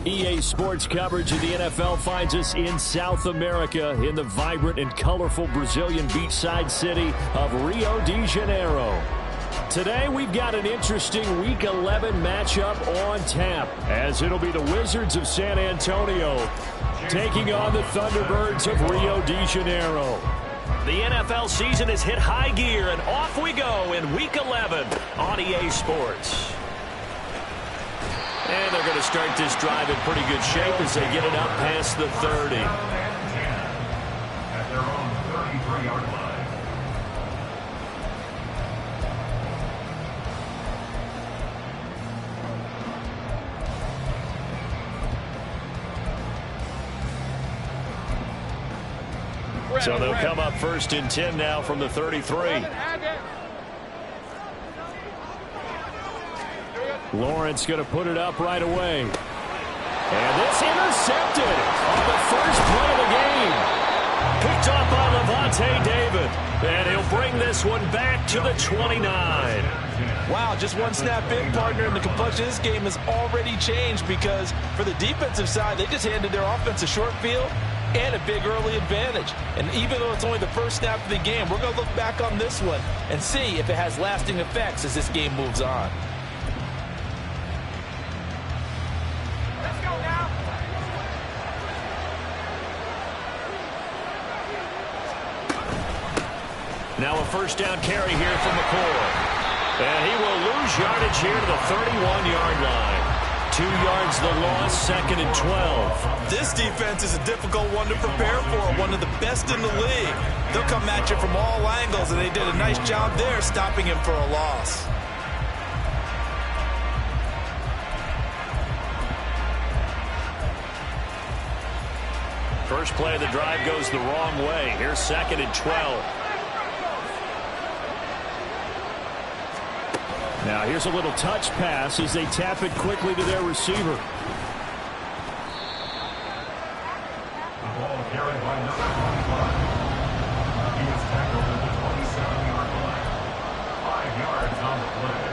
EA Sports coverage of the NFL finds us in South America in the vibrant and colorful Brazilian beachside city of Rio de Janeiro. Today we've got an interesting Week 11 matchup on tap, as it'll be the Wizards of San Antonio taking on the Thunderbirds of Rio de Janeiro. The NFL season has hit high gear, and off we go in Week 11 on EA Sports. And they're going to start this drive in pretty good shape as they get it up past the 30. At their own 33-yard line. So they'll come up 1st and 10 now from the 33. Lawrence going to put it up right away. And this intercepted on the first play of the game. Picked off by Levante David. And he'll bring this one back to the 29. Wow, just one snap in, partner, and the complexion of this game has already changed, because for the defensive side, they just handed their offense a short field and a big early advantage. And even though it's only the first snap of the game, we're going to look back on this one and see if it has lasting effects as this game moves on. Now a first down carry here from McCoy. And he will lose yardage here to the 31-yard line. 2 yards the loss, 2nd and 12. This defense is a difficult one to prepare for, one of the best in the league. They'll come at you from all angles, and they did a nice job there stopping him for a loss. First play of the drive goes the wrong way. Here's 2nd and 12. Now here's a little touch pass as they tap it quickly to their receiver. The ball carried by number 25. He was tackled at the 27-yard line. 5 yards on the play.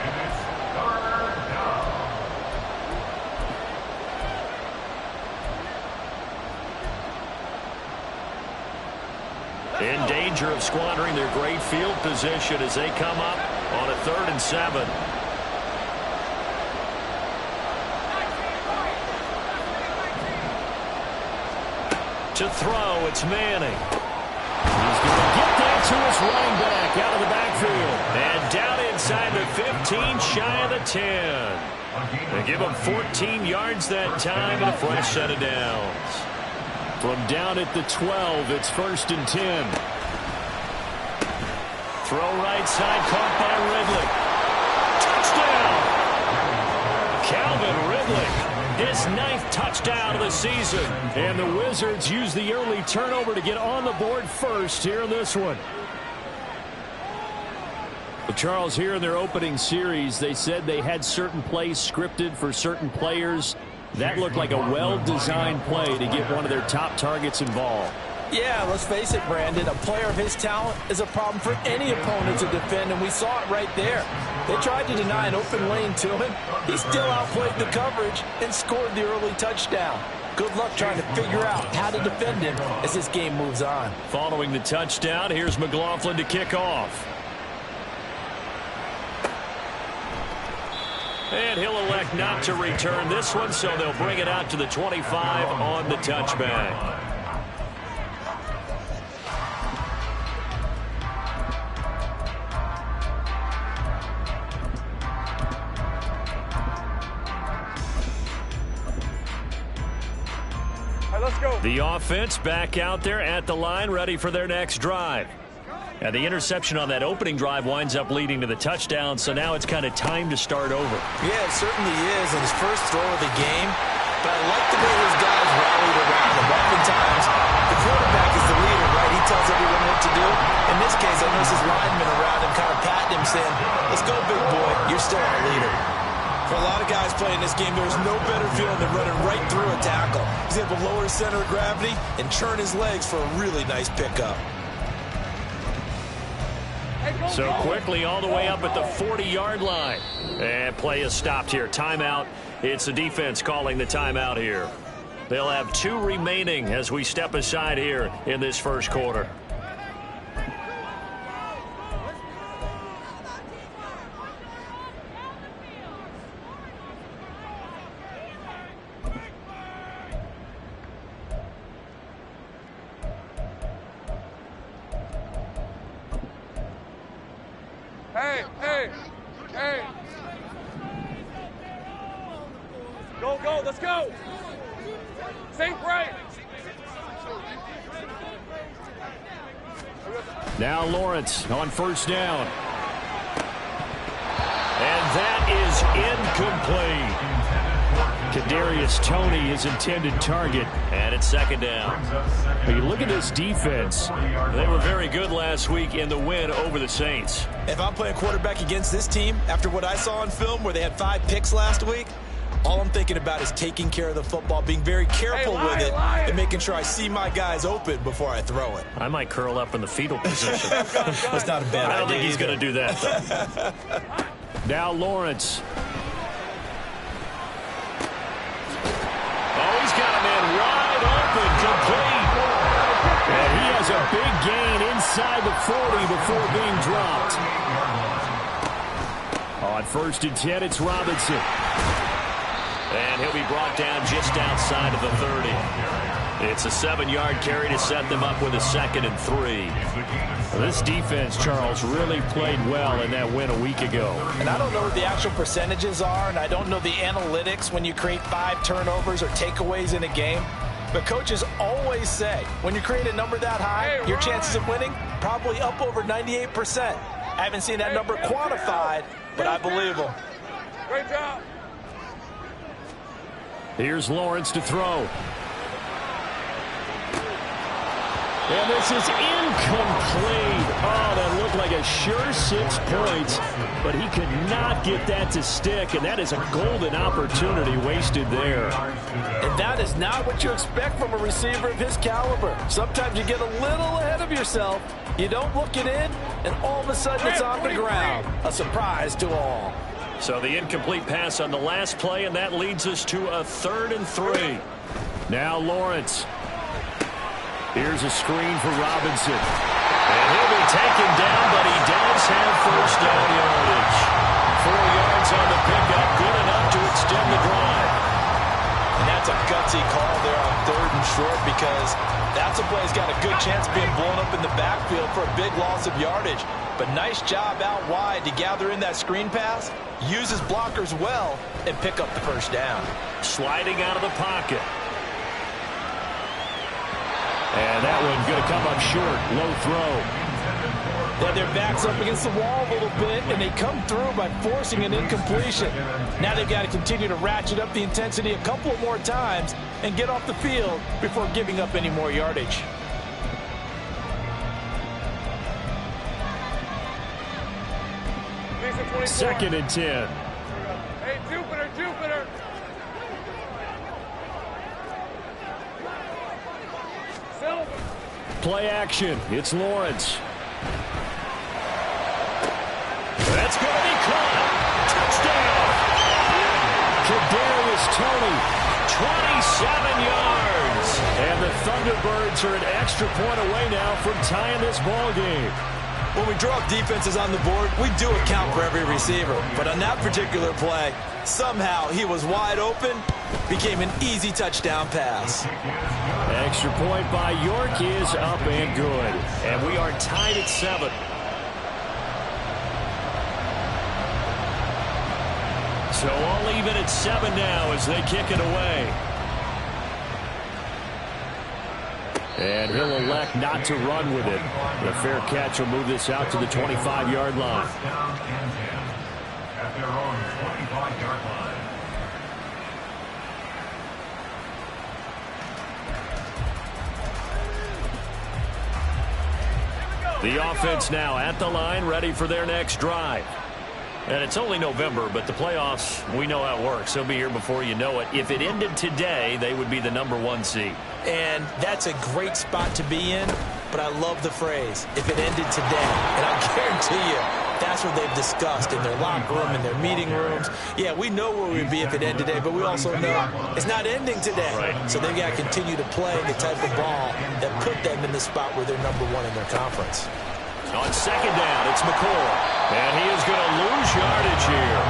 And it's 3rd down. In danger of squandering their great field position as they come up on a 3rd and 7. To throw, it's Manning. He's going to get that to his running back out of the backfield. And down inside the 15, shy of the 10. They give him 14 yards that time and a fresh set of downs. From down at the 12, it's 1st and 10. Throw right side, caught by Ridley. Touchdown! Calvin Ridley, his 9th touchdown of the season. And the Wizards use the early turnover to get on the board first here in this one. Well, Charles, here in their opening series, they said they had certain plays scripted for certain players. That looked like a well-designed play to get one of their top targets involved. Yeah, let's face it, Brandon. A player of his talent is a problem for any opponent to defend, and we saw it right there. They tried to deny an open lane to him. He still outplayed the coverage and scored the early touchdown. Good luck trying to figure out how to defend him as this game moves on. Following the touchdown, here's McLaughlin to kick off. And he'll elect not to return this one, so they'll bring it out to the 25 on the touchback. The offense back out there at the line, ready for their next drive. And the interception on that opening drive winds up leading to the touchdown, so now it's kind of time to start over. Yeah, it certainly is, and his first throw of the game. But I like the way his guys rallied around him. Oftentimes, the quarterback is the leader, right? He tells everyone what to do. In this case, I noticed his linemen around him kind of patting him, saying, "Let's go, big boy. You're still our leader." For a lot of guys playing this game, there's no better feeling than running right through a tackle. He's able to lower his center of gravity and churn his legs for a really nice pickup. So quickly all the way up at the 40-yard line. And play is stopped here. Timeout. It's the defense calling the timeout here. They'll have 2 remaining as we step aside here in this first quarter. Hey. Go, let's go. Think right. Now Lawrence on first down. And that is incomplete. Kadarius Toney, his intended target, and it's second down. But you look at this defense. They were very good last week in the win over the Saints. If I'm playing quarterback against this team, after what I saw on film where they had 5 picks last week, all I'm thinking about is taking care of the football, being very careful with it, and making sure I see my guys open before I throw it. I might curl up in the fetal position. That's not a bad idea. I don't think he's going to do that, though. Now Lawrence. Oh, he's got a man wide open, complete. And he has a big gain inside the 40 before being dropped. On first and 10, it's Robinson. And he'll be brought down just outside of the 30. It's a 7-yard carry to set them up with a 2nd and 3. This defense, Charles, really played well in that win a week ago. And I don't know what the actual percentages are, and I don't know the analytics when you create 5 turnovers or takeaways in a game. But coaches always say, when you create a number that high, your chances of winning probably up over 98%. I haven't seen that number quantified, but I believe them. Great job. Here's Lawrence to throw. And this is incomplete. Oh, that looked like a sure 6 points, but he could not get that to stick, and that is a golden opportunity wasted there. And that is not what you expect from a receiver of his caliber. Sometimes you get a little ahead of yourself, you don't look it in, and all of a sudden it's on the ground. A surprise to all. So the incomplete pass on the last play, and that leads us to a 3rd and 3. Now Lawrence. Here's a screen for Robinson. And he'll be taken down, but he does have first down yardage. 4 yards on the pickup, good enough to extend the drive. And that's a gutsy call there on 3rd and short, because that's a play that's got a good chance of being blown up in the backfield for a big loss of yardage. But nice job out wide to gather in that screen pass, use his blockers well, and pick up the first down. Sliding out of the pocket. And that one's going to come up short. Low throw. They have their backs up against the wall a little bit, and they come through by forcing an incompletion. Now they've got to continue to ratchet up the intensity a couple of more times and get off the field before giving up any more yardage. Second and 10. Hey, Jupiter. Play action. It's Lawrence. That's going to be caught. Touchdown. Kadarius Toney, 27 yards. And the Thunderbirds are an extra point away now from tying this ball game. When we draw up defenses on the board, we do account for every receiver. But on that particular play, somehow he was wide open, became an easy touchdown pass. Extra point by York is up and good. And we are tied at 7. So all even at 7 now as they kick it away. And he'll elect not to run with it. The fair catch will move this out to the 25-yard line. Down and 10 at their own 25-yard line. The offense now at the line, ready for their next drive. And it's only November, but the playoffs, we know how it works. They'll be here before you know it. If it ended today, they would be the #1 seed. And that's a great spot to be in. but I love the phrase, if it ended today. And I guarantee you, that's what they've discussed in their locker room, in their meeting rooms. Yeah, we know where we'd be if it ended today, but we also know it's not ending today. So they've got to continue to play the type of ball that put them in the spot where they're #1 in their conference. On second down, it's McCoy. And he is going to lose yardage here.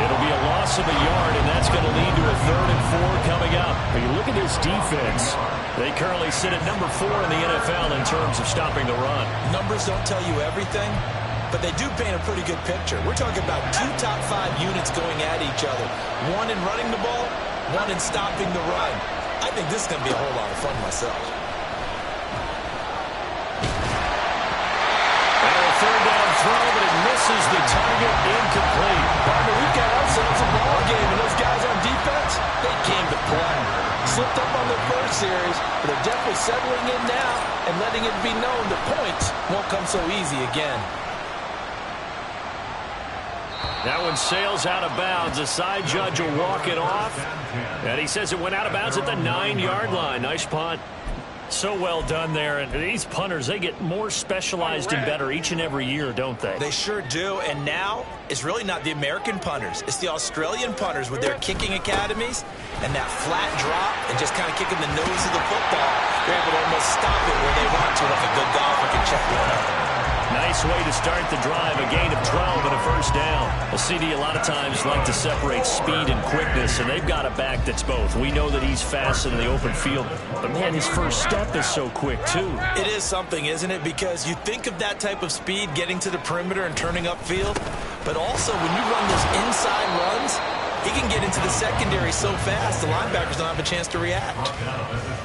It'll be a loss of a yard, and that's going to lead to a 3rd and 4 coming up. But you look at this defense. They currently sit at #4 in the NFL in terms of stopping the run. Numbers don't tell you everything, but they do paint a pretty good picture. We're talking about 2 top 5 units going at each other. 1 in running the ball, 1 in stopping the run. I think this is going to be a whole lot of fun myself. Third down throw, but it misses the target, incomplete. Barbara, we've got ourselves a ball game, and those guys on defense, they came to play. Slipped up on their first series, but they're definitely settling in now and letting it be known that points won't come so easy again. That one sails out of bounds. The side judge will walk it off, and he says it went out of bounds at the 9-yard line. Nice punt. So well done there, and these punters, they get more specialized and better each and every year, don't they? They sure do, and now it's really not the American punters. It's the Australian punters with their kicking academies and that flat drop and just kind of kicking the nose of the football. They're able to almost stop it where they want to like a good golfer can check one out. Nice way to start the drive, a gain of 12 and a first down. Well, CD a lot of times like to separate speed and quickness, and they've got a back that's both. We know that he's fast in the open field, but man, his first step is so quick too. It is something, isn't it? Because you think of that type of speed getting to the perimeter and turning upfield, but also when you run those inside runs, he can get into the secondary so fast the linebackers don't have a chance to react.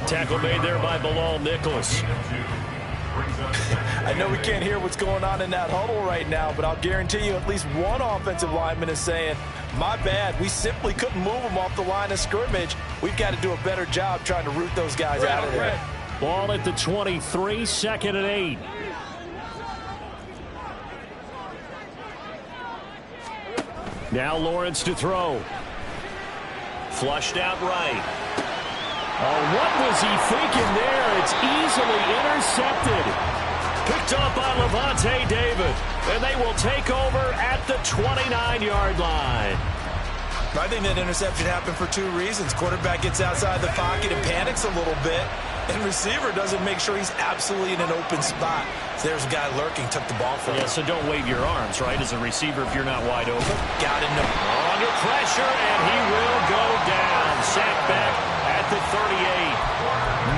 Tackle made there by Bilal Nicholas. I know we can't hear what's going on in that huddle right now, but I'll guarantee you at least one offensive lineman is saying, my bad, we simply couldn't move them off the line of scrimmage. We've got to do a better job trying to root those guys out of there. Ball at the 23, 2nd and 8. Now Lawrence to throw. Flushed out right. Oh, what was he thinking there? It's easily intercepted. Picked up by Levante David. And they will take over at the 29-yard line. I think that interception happened for 2 reasons. Quarterback gets outside the pocket and panics a little bit. And receiver doesn't make sure he's absolutely in an open spot. So there's a guy lurking, took the ball from him. Yeah, so don't wave your arms, right, as a receiver if you're not wide open. Got it. Under pressure, and he will go down. Sacked back at the 38.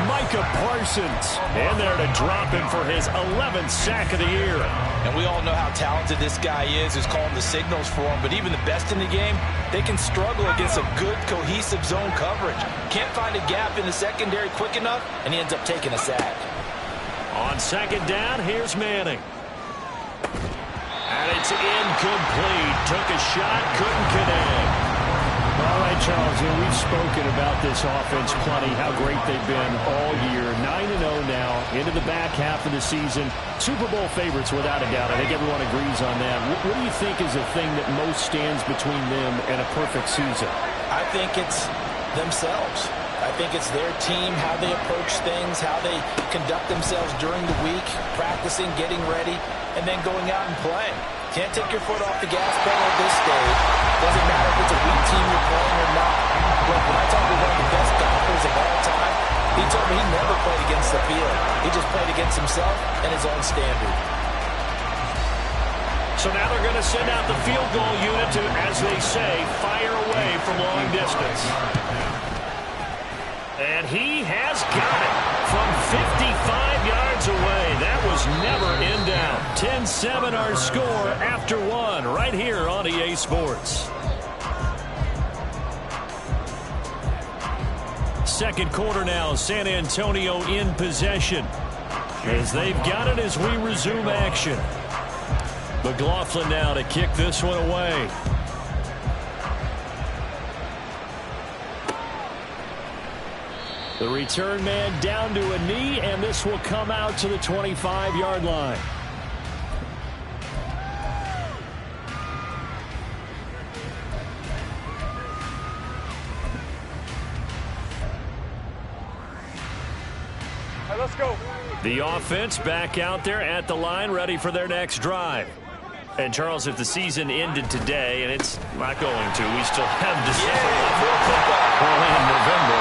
Micah Parsons in there to drop him for his 11th sack of the year. And we all know how talented this guy is, who's calling the signals for him. But even the best in the game, they can struggle against a good, cohesive zone coverage. Can't find a gap in the secondary quick enough, and he ends up taking a sack. On second down, here's Manning. And it's incomplete. Took a shot, couldn't connect. All right, Charles, we've spoken about this offense plenty, how great they've been all year. 9-0 now, into the back half of the season. Super Bowl favorites, without a doubt. I think everyone agrees on that. What do you think is the thing that most stands between them and a perfect season? I think it's themselves. I think it's their team, how they approach things, how they conduct themselves during the week, practicing, getting ready, and then going out and playing. Can't take your foot off the gas pedal at this stage. Doesn't matter if it's a weak team you're playing or not. Look, when I talk to one of the best golfers of all time, he told me he never played against the field. He just played against himself and his own standard. So now they're going to send out the field goal unit to, as they say, fire away from long distance. And he has got it from 55 yards away. That was never in doubt. 10-7 our score after 1 right here on EA Sports. Second quarter now, San Antonio in possession as they've got it as we resume action. McLaughlin now to kick this one away. The return man down to a knee, and this will come out to the 25-yard line. right, let's go. The offense back out there at the line, ready for their next drive. And, Charles, if the season ended today, and it's not going to, we still have December early in November,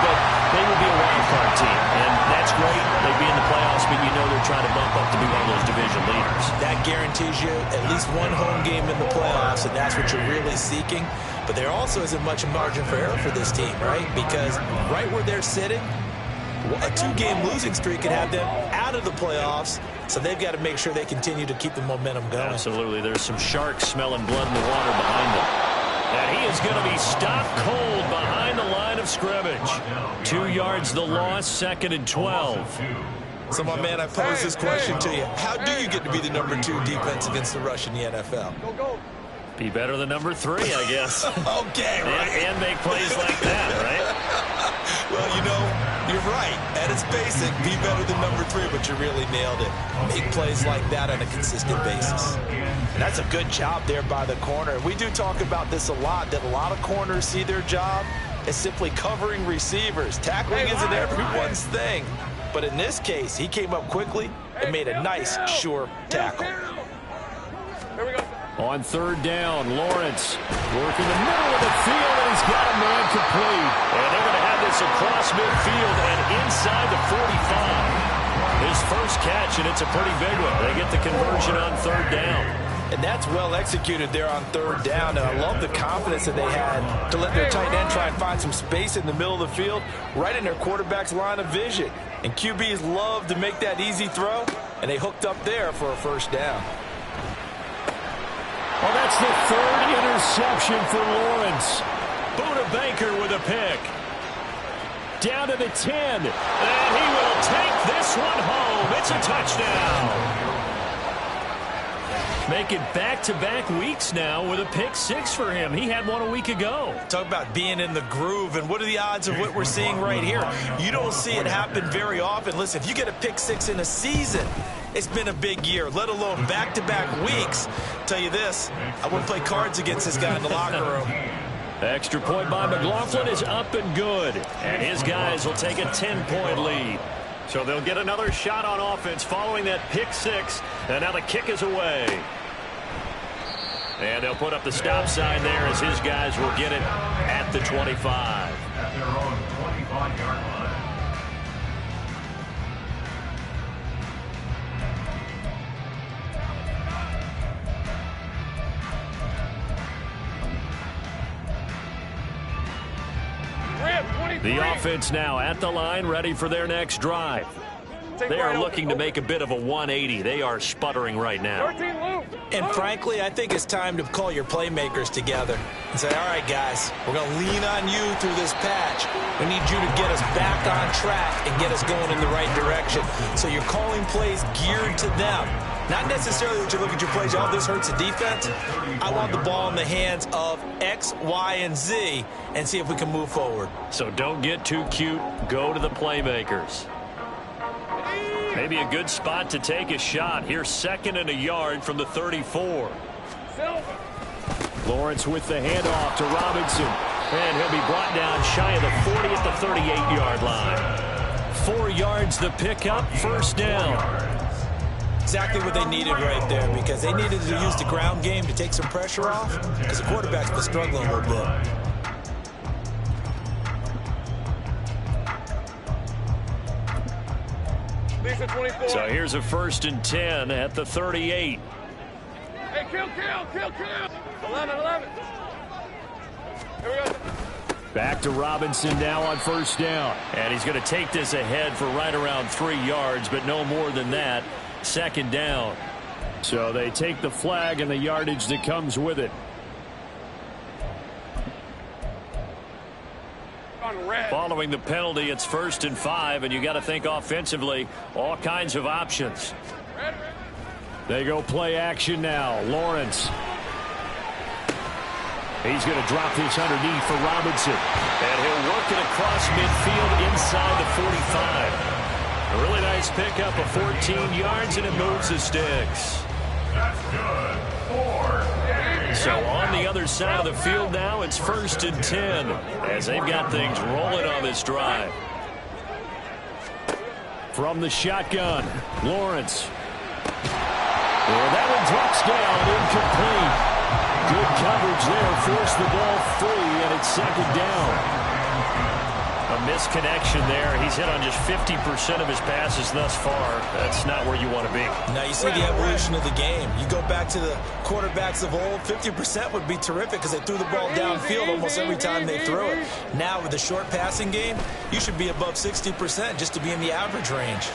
but they would be a wild card team. And that's great. They'd be in the playoffs, but you know they're trying to bump up to be one of those division leaders. That guarantees you at least one home game in the playoffs, and that's what you're really seeking. But there also isn't much margin for error for this team, right? Because right where they're sitting, a 2-game losing streak could have them out of the playoffs, so they've got to make sure they continue to keep the momentum going. Absolutely. There's some sharks smelling blood in the water behind them. And he is going to be stopped cold behind the line of scrimmage. 2 yards the loss, 2nd and 12. So, my man, I pose this question to you. How do you get to be the number 2 defense against the rush in the NFL? Go, go. Be better than number 3, I guess. Okay, right. And make plays like that, right? Well, you know, you're right. At its basic, be better than number 3, but you really nailed it. Make plays like that on a consistent basis. And that's a good job there by the corner. We do talk about this a lot, that a lot of corners see their job as simply covering receivers. Tackling isn't everyone's thing. But in this case, he came up quickly and made a nice, sure tackle. Here we go. On 3rd down, Lawrence working the middle of the field, and he's got a man complete. And they're going to have this across midfield and inside the 45. His first catch, and it's a pretty big one. They get the conversion on 3rd down. And that's well executed there on 3rd down. And I love the confidence that they had to let their tight end try and find some space in the middle of the field, right in their quarterback's line of vision. And QBs love to make that easy throw, and they hooked up there for a 1st down. Well, that's the 3rd interception for Lawrence. Buda Baker with a pick. Down to the 10. And he will take this one home. It's a touchdown. Making back-to-back weeks now with a pick 6 for him. He had one a week ago. Talk about being in the groove, and what are the odds of what we're seeing right here? You don't see it happen very often. Listen, if you get a pick 6 in a season, it's been a big year, let alone back-to-back weeks. Tell you this, I wouldn't play cards against this guy in the locker room. Extra point by McLaughlin is up and good. And his guys will take a 10-point lead. So they'll get another shot on offense following that pick 6. And now the kick is away. And they'll put up the stop sign there as his guys will get it at the 25. At their own 25-yard line. The offense now at the line, ready for their next drive. They are looking to make a bit of a 180. They are sputtering right now. And frankly, I think it's time to call your playmakers together and say, all right, guys, we're going to lean on you through this patch. We need you to get us back on track and get us going in the right direction. So you're calling plays geared to them. Not necessarily that you look at your plays, oh, this hurts the defense. I want the ball in the hands of X, Y, and Z and see if we can move forward. So don't get too cute. Go to the playmakers. Maybe a good spot to take a shot. Here's 2nd and a yard from the 34. Lawrence with the handoff to Robinson. And he'll be brought down shy of the 40 at the 38-yard line. 4 yards the pickup, 1st down. Exactly what they needed right there, because they needed to use the ground game to take some pressure off, because the quarterback's been struggling a little bit. So here's a 1st and 10 at the 38. Hey, kill. 11. Here we go. Back to Robinson now on 1st down. And he's going to take this ahead for right around 3 yards, but no more than that. 2nd down. So they take the flag and the yardage that comes with it. Following the penalty, it's 1st and 5, and you got to think offensively, all kinds of options. They go play action now. Lawrence. He's going to drop this underneath for Robinson. And he'll work it across midfield inside the 45. A really nice pickup of 14 yards, and it moves the sticks. That's good. 4. So on the other side of the field now, it's 1st and 10 as they've got things rolling on this drive. From the shotgun, Lawrence. And that one drops down, incomplete. Good coverage there, forced the ball free, and it's second down. A misconnection there. He's hit on just 50% of his passes thus far. That's not where you want to be. Now you see the evolution of the game. You go back to the quarterbacks of old, 50% would be terrific because they threw the ball downfield almost every time they threw it. Now with the short passing game, you should be above 60% just to be in the average range.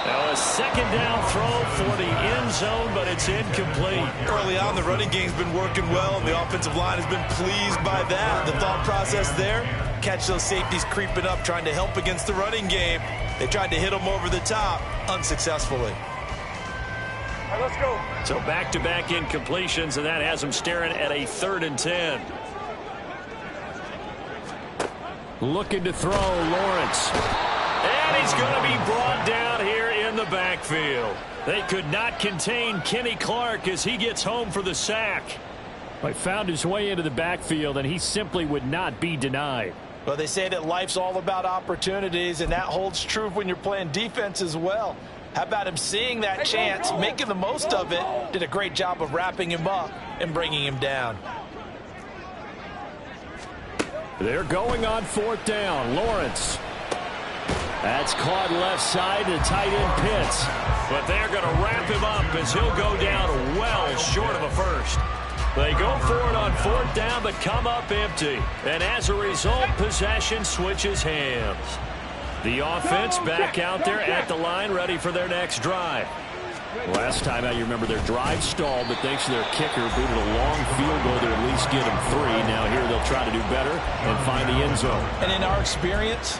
Now a second down throw for the end zone, but it's incomplete. Early on, the running game's been working well, and the offensive line has been pleased by that. The thought process there, catch those safeties creeping up, trying to help against the running game. They tried to hit them over the top, unsuccessfully. All right, let's go. So back-to-back incompletions, and that has them staring at a 3rd and 10. Looking to throw, Lawrence. And he's going to be brought down here in the backfield. They could not contain Kenny Clark as he gets home for the sack. He found his way into the backfield, and he simply would not be denied. Well, they say that life's all about opportunities, and that holds true when you're playing defense as well. How about him seeing that chance, making the most of it, did a great job of wrapping him up and bringing him down. They're going on 4th down. Lawrence. That's caught left side to tight end Pitts. But they're going to wrap him up as he'll go down well short of a first. They go for it on 4th down, but come up empty. And as a result, possession switches hands. The offense back out there at the line, ready for their next drive. Last time out, you remember their drive stalled, but thanks to their kicker, booted a long field goal to at least get them 3. Now here they'll try to do better and find the end zone. And in our experience,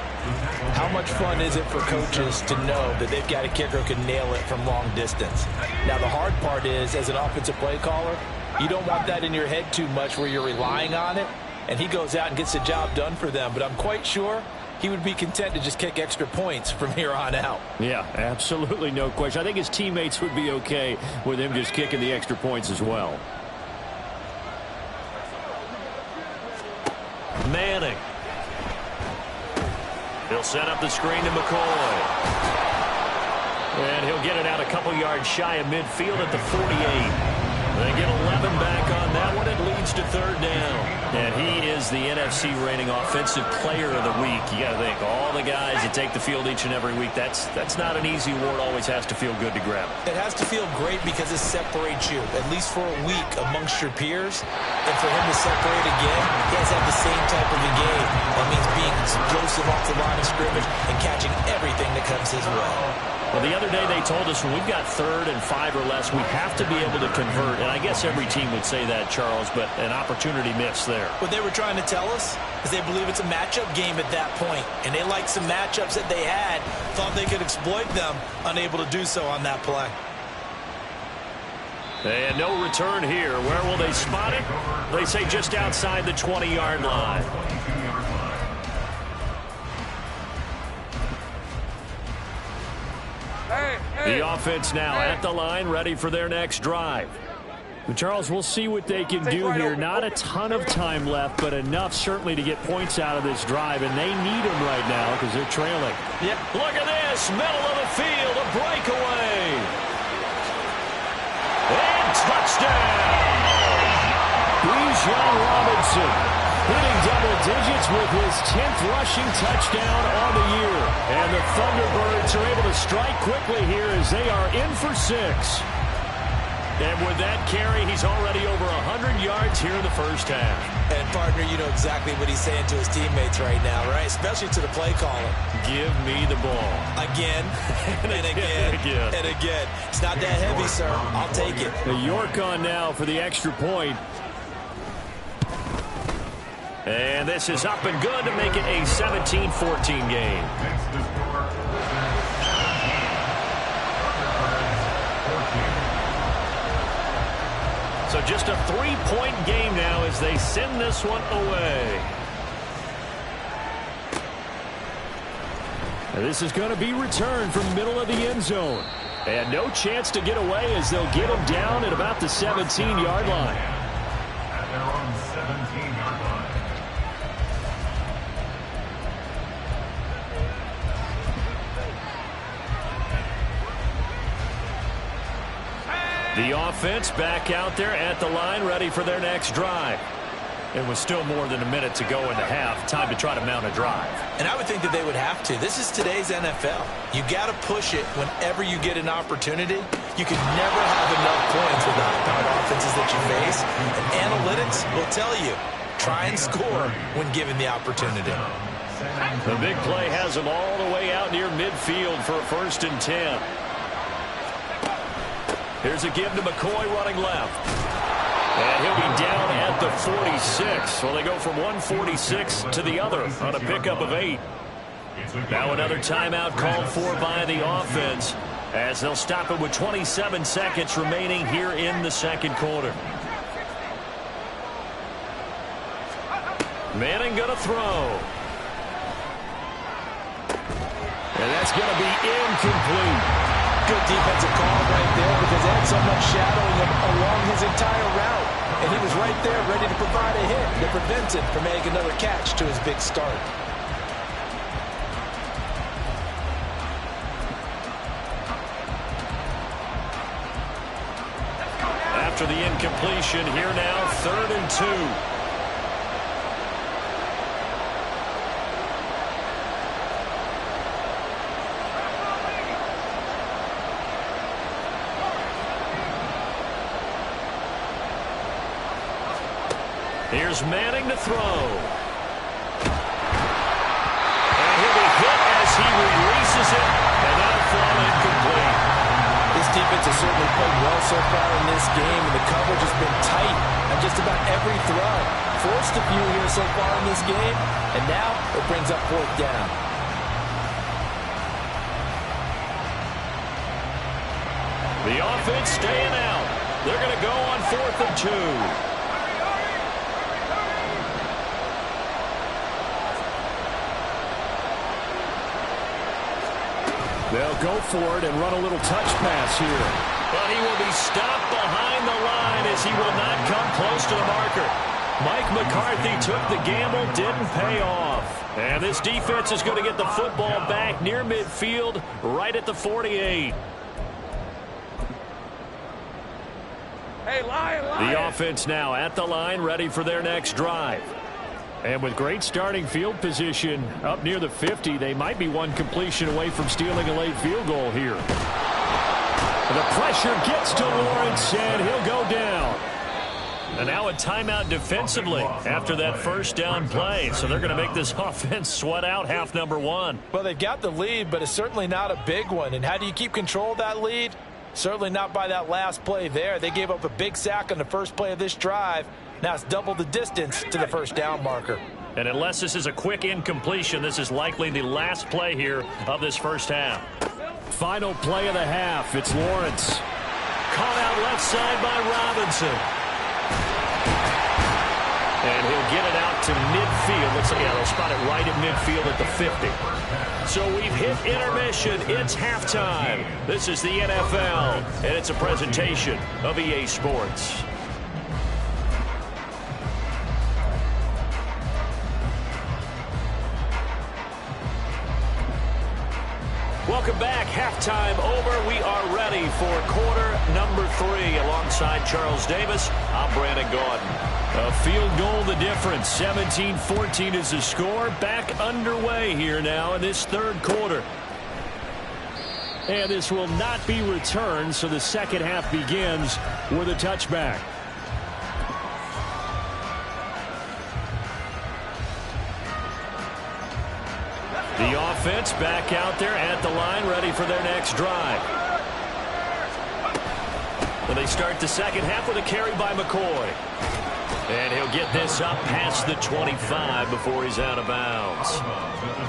how much fun is it for coaches to know that they've got a kicker who can nail it from long distance? Now, the hard part is, as an offensive play caller, you don't want that in your head too much where you're relying on it, and he goes out and gets the job done for them. But I'm quite sure he would be content to just kick extra points from here on out. Yeah, absolutely no question. I think his teammates would be okay with him just kicking the extra points as well. Manning. He'll set up the screen to McCoy. And he'll get it out a couple yards shy of midfield at the 48. They get 11 back on that one. It leads to 3rd down. And he is the NFC reigning offensive player of the week. You got to think, all the guys that take the field each and every week, that's not an easy award. Always has to feel good to grab. It has to feel great because it separates you, at least for a week, amongst your peers. And for him to separate again, he has to have the same type of a game. That means being explosive off the line of scrimmage and catching everything that comes his way. Well, the other day they told us when we've got 3rd and 5 or less, we have to be able to convert. And I guess every team would say that, Charles, but an opportunity missed there. What they were trying to tell us is they believe it's a matchup game at that point. And they liked some matchups that they had, thought they could exploit them, unable to do so on that play. And no return here. Where will they spot it? They say just outside the 20-yard line. The offense now at the line, ready for their next drive. Charles, we'll see what they can do here. Not a ton of time left, but enough certainly to get points out of this drive, and they need them right now because they're trailing. Yep. Look at this, middle of the field, a breakaway. And touchdown! Bijan Robinson hitting double digits with his 10th rushing touchdown on the year. And the Thunderbirds are able to strike quickly here as they are in for 6. And with that carry, he's already over 100 yards here in the first half. And, partner, you know exactly what he's saying to his teammates right now, right? Especially to the play caller. Give me the ball. Again, and again, and again. It's not that heavy, sir. I'll take it. The York on now for the extra point. And this is up and good to make it a 17-14 game. So just a 3-point game now as they send this one away. And this is going to be returned from middle of the end zone. And no chance to get away as they'll get him down at about the 17-yard line. At their own 17-yard line. The offense back out there at the line, ready for their next drive. And with still more than a minute to go in the half, time to try to mount a drive. And I would think that they would have to. This is today's NFL. You got to push it whenever you get an opportunity. You can never have enough points with the high-powered offenses that you face. And analytics will tell you, try and score when given the opportunity. The big play has them all the way out near midfield for a 1st and 10. Here's a give to McCoy running left. And he'll be down at the 46. So they go from 146 to the other on a pickup of 8. Now another timeout called for by the offense as they'll stop it with 27 seconds remaining here in the second quarter. Manning going to throw. And that's going to be incomplete. Good defensive call right there because they had so much shadowing him along his entire route. And he was right there ready to provide a hit that prevents him from making another catch to his big start. After the incompletion, here now, 3rd and 2. Here's Manning to throw. And he'll be hit as he releases it, and that'll fall incomplete. This defense has certainly played well so far in this game, and the coverage has been tight on just about every throw. Forced a few here so far in this game, and now it brings up 4th down. The offense staying out. They're going to go on 4th and 2. They'll go for it and run a little touch pass here. But he will be stopped behind the line as he will not come close to the marker. Mike McCarthy took the gamble, didn't pay off. And this defense is going to get the football back near midfield, right at the 48. Hey, Lion. The offense now at the line, ready for their next drive. And with great starting field position up near the 50, they might be one completion away from stealing a late field goal here. The pressure gets to Lawrence, and he'll go down. And now a timeout defensively after that 1st down play. So they're going to make this offense sweat out half number 1. Well, they've got the lead, but it's certainly not a big one. And how do you keep control of that lead? Certainly not by that last play there. They gave up a big sack on the first play of this drive. Now it's double the distance to the 1st down marker. And unless this is a quick incompletion, this is likely the last play here of this 1st half. Final play of the half. It's Lawrence. Caught out left side by Robinson. And he'll get it out to midfield. Let's see, they'll spot it right at midfield at the 50. So we've hit intermission. It's halftime. This is the NFL, and it's a presentation of EA Sports. Welcome back. Halftime over. We are ready for quarter number 3. Alongside Charles Davis, I'm Brandon Gaudin. A field goal the difference. 17-14 is the score. Back underway here now in this 3rd quarter. And this will not be returned, so the second half begins with a touchback. The offense back out there at the line, ready for their next drive. Well, they start the second half with a carry by McCoy. And he'll get this up past the 25 before he's out of bounds.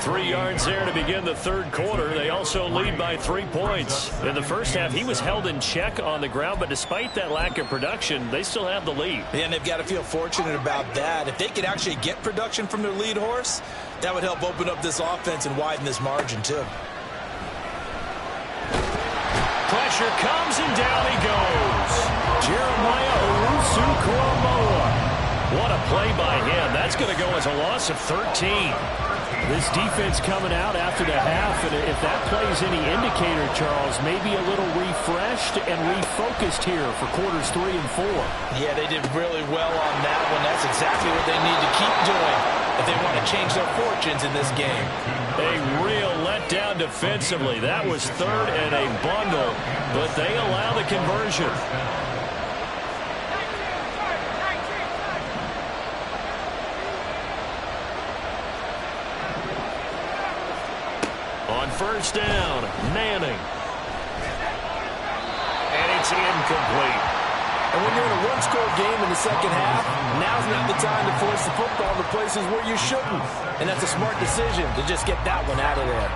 3 yards there to begin the 3rd quarter. They also lead by 3 points. In the first half, he was held in check on the ground, but despite that lack of production, they still have the lead. Yeah, and they've got to feel fortunate about that. If they could actually get production from their lead horse, that would help open up this offense and widen this margin, too. Pressure comes, and down he goes. Jeremiah Owusu-Koramoah. What a play by him. That's going to go as a loss of 13. This defense coming out after the half, and if that play is any indicator, Charles, maybe a little refreshed and refocused here for quarters 3 and 4. Yeah, they did really well on that one. That's exactly what they need to keep doing if they want to change their fortunes in this game. A real letdown defensively. That was third and a bundle, but they allow the conversion. On first down, Manning. And it's incomplete. And when you're in a one-score game in the second half, now's not the time to force the football to places where you shouldn't. And that's a smart decision to just get that one out of there.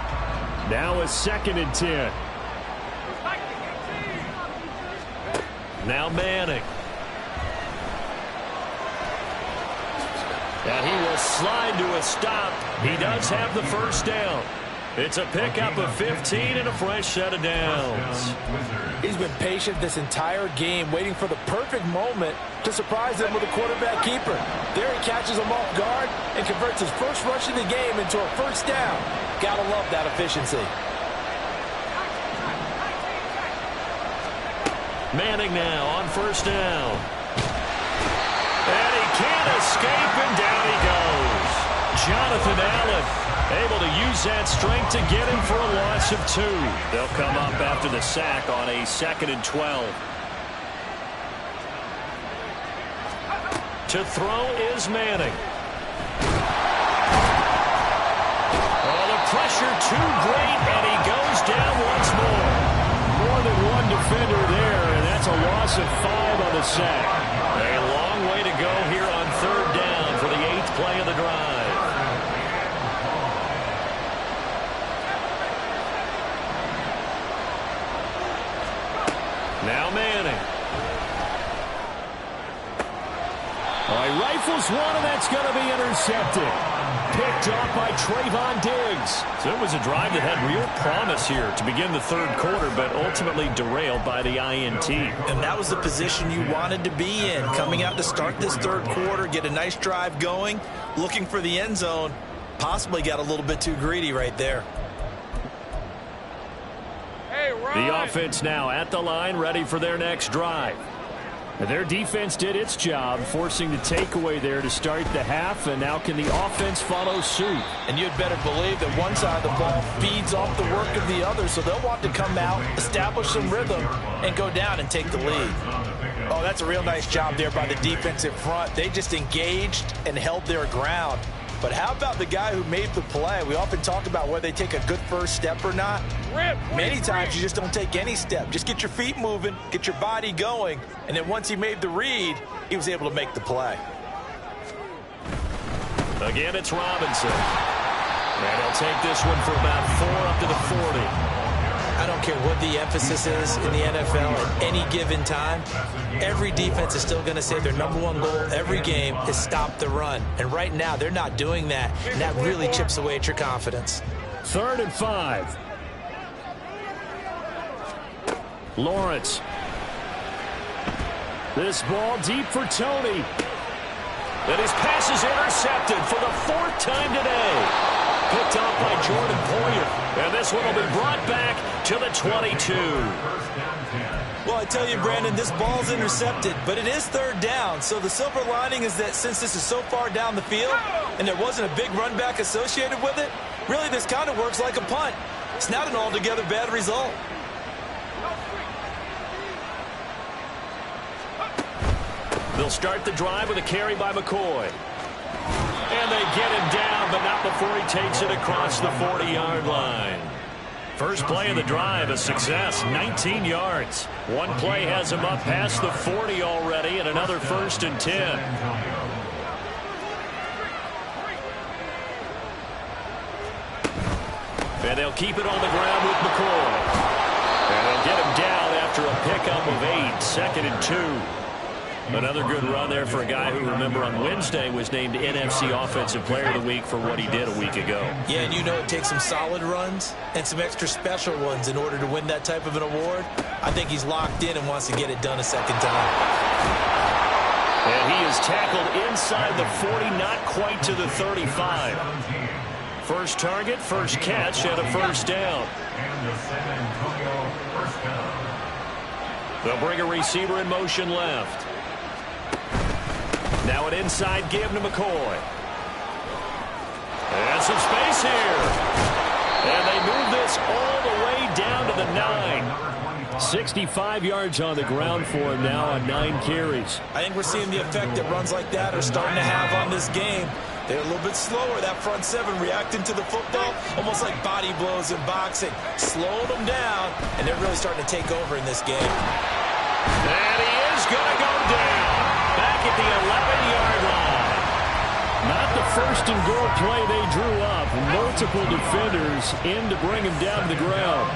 Now a 2nd and 10. Now Manning. And he will slide to a stop. He does have the first down. It's a pickup of 15 and a fresh set of downs. He's been patient this entire game, waiting for the perfect moment to surprise them with a quarterback keeper. There he catches him off guard and converts his first rush of the game into a first down. Gotta love that efficiency. Manning now on first down. And he can't escape, and down he goes. Jonathan Allen able to use that strength to get him for a loss of 2. They'll come up after the sack on a 2nd and 12. To throw is Manning. Oh, the pressure too great, and he goes down once more. More than one defender there, and that's a loss of 5 on the sack. A long way to go here on third down for the 8th play of the drive. Now Manning. All right, rifles one, and that's going to be intercepted. Picked off by Trayvon Diggs. So it was a drive that had real promise here to begin the third quarter, but ultimately derailed by the INT. And that was the position you wanted to be in. Coming out to start this third quarter, get a nice drive going, looking for the end zone. Possibly got a little bit too greedy right there. The offense now at the line, ready for their next drive. Their defense did its job, forcing the takeaway there to start the half, and now can the offense follow suit? And you'd better believe that one side of the ball feeds off the work of the other, so they'll want to come out, establish some rhythm, and go down and take the lead. Oh, that's a real nice job there by the defensive front. They just engaged and held their ground. But how about the guy who made the play? We often talk about whether they take a good first step or not. Many times you just don't take any step. Just get your feet moving, get your body going, and then once he made the read, he was able to make the play. Again, it's Robinson. And he'll take this one for about 4 up to the 40. I don't care what the emphasis is in the NFL at any given time. Every defense is still going to say their #1 goal every game is stop the run. And right now, they're not doing that, and that really chips away at your confidence. 3rd and 5. Lawrence. This ball deep for Tony. And his pass is intercepted for the 4th time today. Picked off by Jordan Poyer. And this one will be brought back to the 22. Well, I tell you, Brandon, this ball's intercepted, but it is 3rd down. So the silver lining is that since this is so far down the field and there wasn't a big run back associated with it, really this kind of works like a punt. It's not an altogether bad result. They'll start the drive with a carry by McCoy. And they get him down, but not before he takes it across the 40-yard line. First play of the drive, a success, 19 yards. One play has him up past the 40 already, and another 1st and 10. And they'll keep it on the ground with McCoy. And they'll get him down after a pickup of 8, 2nd and 2. Another good run there for a guy who, remember, on Wednesday was named NFC Offensive Player of the Week for what he did a week ago. Yeah, and you know it takes some solid runs and some extra special ones in order to win that type of an award. I think he's locked in and wants to get it done a second time. And he is tackled inside the 40, not quite to the 35. First target, first catch, and a first down. And the San Antonio first down. They'll bring a receiver in motion left. Now an inside give to McCoy. And some space here. And they move this all the way down to the 9. 65 yards on the ground for him now on 9 carries. I think we're seeing the effect that runs like that are starting to have on this game. They're a little bit slower, that front 7, reacting to the football, almost like body blows in boxing, slowing them down, and they're really starting to take over in this game. And he is going to go down back at the 11-yard line. Not the first and goal play they drew up. Multiple defenders in to bring him down to the ground.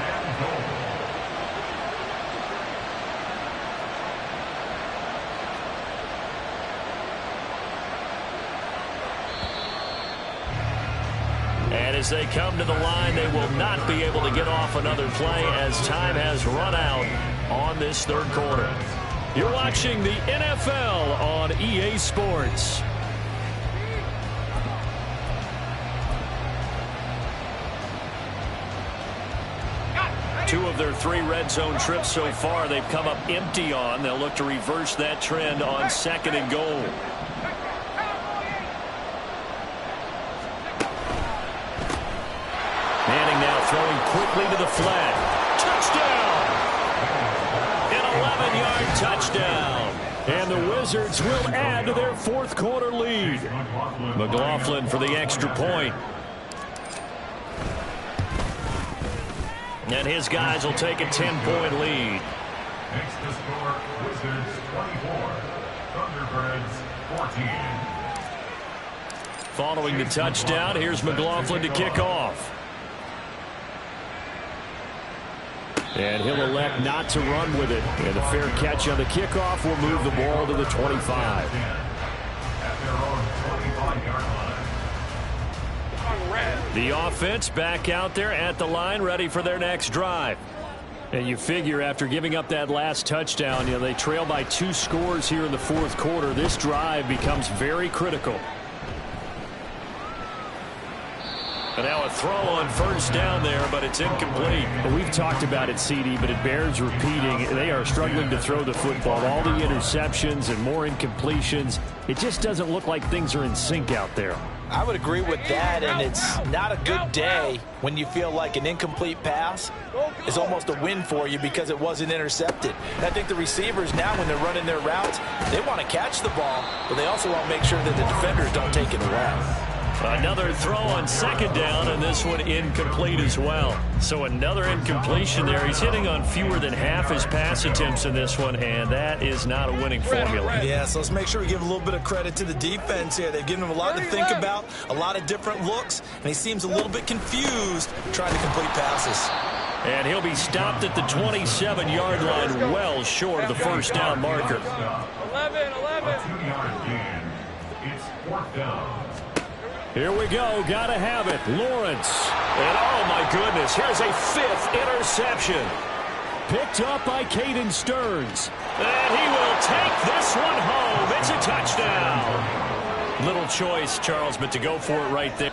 And as they come to the line, they will not be able to get off another play as time has run out on this third quarter. You're watching the NFL on EA Sports. Two of their 3 red zone trips so far they've come up empty on. They'll look to reverse that trend on 2nd and goal. Manning now throwing quickly to the flat. Touchdown! An 11-yard touchdown. And the Wizards will add to their 4th quarter lead. McLaughlin for the extra point. And his guys will take a 10-point lead. Makes the score Wizards 24, Thunderbirds 14. Following the touchdown, here's McLaughlin to kick off. And he'll elect not to run with it. And a fair catch on the kickoff will move the ball to the 25. At their own 25-yard line. The offense back out there at the line, ready for their next drive. And you figure after giving up that last touchdown, they trail by 2 scores here in the 4th quarter. This drive becomes very critical. And now a throw on first down there, but it's incomplete. We've talked about it, CD, but it bears repeating. They are struggling to throw the football. All the interceptions and more incompletions. It just doesn't look like things are in sync out there. I would agree with that, and it's not a good day when you feel like an incomplete pass is almost a win for you because it wasn't intercepted. And I think the receivers now, when they're running their routes, they want to catch the ball, but they also want to make sure that the defenders don't take it away. Another throw on 2nd down, and this one incomplete as well. So another incompletion there. He's hitting on fewer than half his pass attempts in this one, and that is not a winning formula. Yeah, so let's make sure we give a little bit of credit to the defense here. They've given him a lot to think about, a lot of different looks, and he seems a little bit confused trying to complete passes. And he'll be stopped at the 27-yard line, well short of the first down marker. 11. A 2-yard gain. It's 4th down. Here we go. Got to have it. Lawrence. And oh, my goodness, here's a 5th interception. Picked up by Caden Stearns. And he will take this one home. It's a touchdown. Little choice, Charles, but to go for it right there.